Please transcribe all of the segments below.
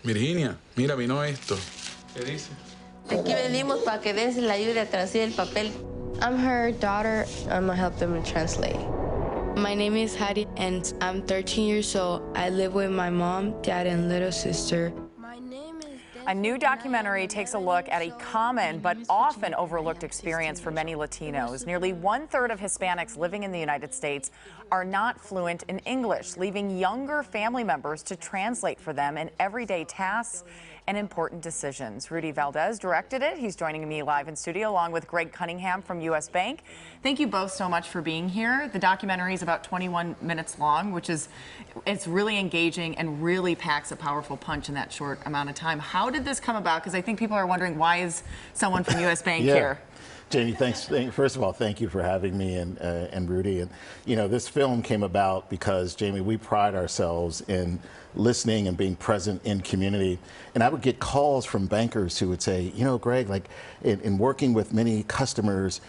Virginia, mira, vino esto. ¿Qué dice? Aquí venimos para que Denzel le ayude a traducir el papel. I'm her daughter. I'm gonna help them translate. My name is Hattie, and I'm 13 years old. I live with my mom, dad, and little sister. A new documentary takes a look at a common but often overlooked experience for many Latinos. Nearly 1/3 of Hispanics living in the United States are not fluent in English, leaving younger family members to translate for them in everyday tasks and important decisions. Rudy Valdez directed it. He's joining me live in studio along with Greg Cunningham from U.S. Bank. Thank you both so much for being here. The documentary is about 21 minutes long, which is it's really engaging and really packs a powerful punch in that short amount of time. How did this come about? Because I think people are wondering, why is someone from U.S. Bank here? Jamie, thanks. First of all, thank you for having me and Rudy. And you know, this film came about because, Jamie, we pride ourselves in listening and being present in community. And I would get calls from bankers who would say, you know, Greg, like in working with many customers,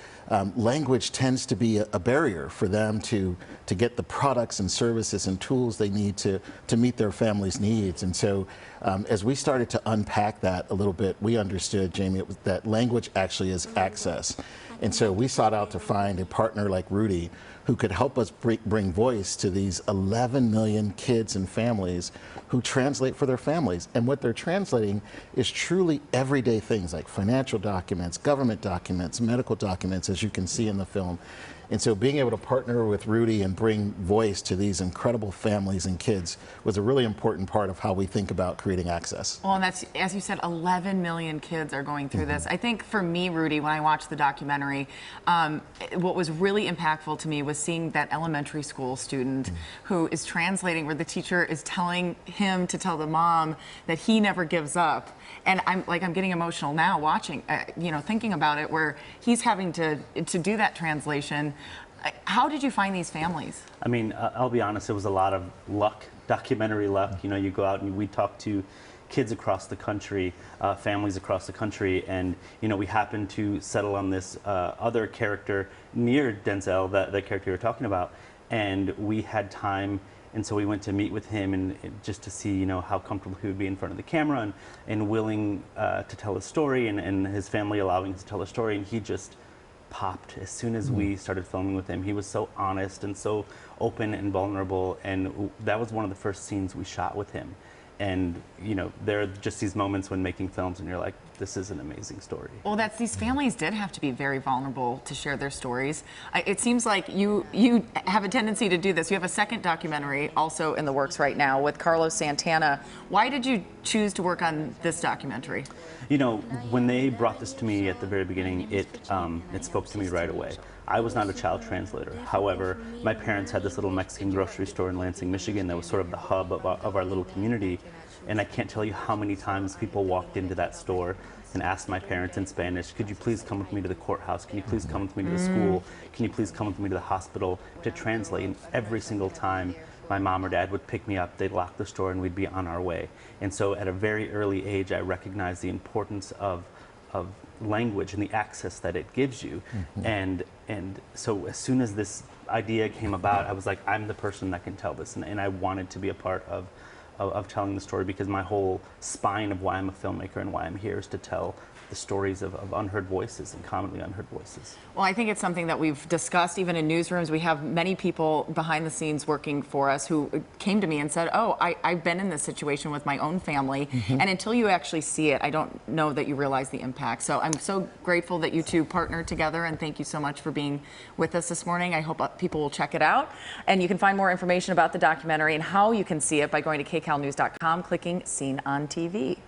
language tends to be a barrier for them to get the products and services and tools they need to meet their family's needs. And so as we started to unpack that a little bit, we understood, Jamie, that language actually is access. And so we sought out to find a partner like Rudy who could help us bring voice to these 11 million kids and families who translate for their families. And what they're translating is truly everyday things like financial documents, government documents, medical documents, as you can see in the film. And so being able to partner with Rudy and bring voice to these incredible families and kids was a really important part of how we think about creating access. Well, and that's, as you said, 11 million kids are going through this. I think for me, Rudy, when I watched the documentary, what was really impactful to me was seeing that elementary school student who is translating, where the teacher is telling him to tell the mom that he never gives up. And I'm getting emotional now watching, you know, thinking about it, where he's having to do that translation. How did you find these families? I mean, I'll be honest, it was a lot of luck, documentary luck. You know, you go out and we talk to kids across the country, families across the country, and, you know, we happened to settle on this other character near Denzel, the character you're talking about, and we had time. And so we went to meet with him and just to see, you know, how comfortable he would be in front of the camera and willing to tell his story, and his family allowing him to tell a story. And he just popped as soon as we started filming with him. He was so honest and so open and vulnerable. And that was one of the first scenes we shot with him. And, you know, there are just these moments when making films and you're like, this is an amazing story. Well, these families did have to be very vulnerable to share their stories. It seems like you have a tendency to do this. You have a second documentary also in the works right now with Carlos Santana. Why did you choose to work on this documentary? You know, when they brought this to me at the very beginning, it spoke to me right away. I was not a child translator. However, my parents had this little Mexican grocery store in Lansing, Michigan that was sort of the hub of our little community. And I can't tell you how many times people walked into that store and asked my parents in Spanish, could you please come with me to the courthouse? Can you please come with me to the school? Can you please come with me to the hospital to translate? And every single time my mom or dad would pick me up, they'd lock the store and we'd be on our way. And so at a very early age, I recognized the importance of language and the access that it gives you. And so as soon as this idea came about, I was like, I'm the person that can tell this. And I wanted to be a part of telling the story, because my whole spine of why I'm a filmmaker and why I'm here is to tell the stories of unheard voices and commonly unheard voices. Well, I think it's something that we've discussed even in newsrooms. We have many people behind the scenes working for us who came to me and said, oh, I've been in this situation with my own family. And until you actually see it, I don't know that you realize the impact. So I'm so grateful that you two partnered together, and thank you so much for being with us this morning. I hope people will check it out. And you can find more information about the documentary and how you can see it by going to kcalnews.com, clicking Seen on TV.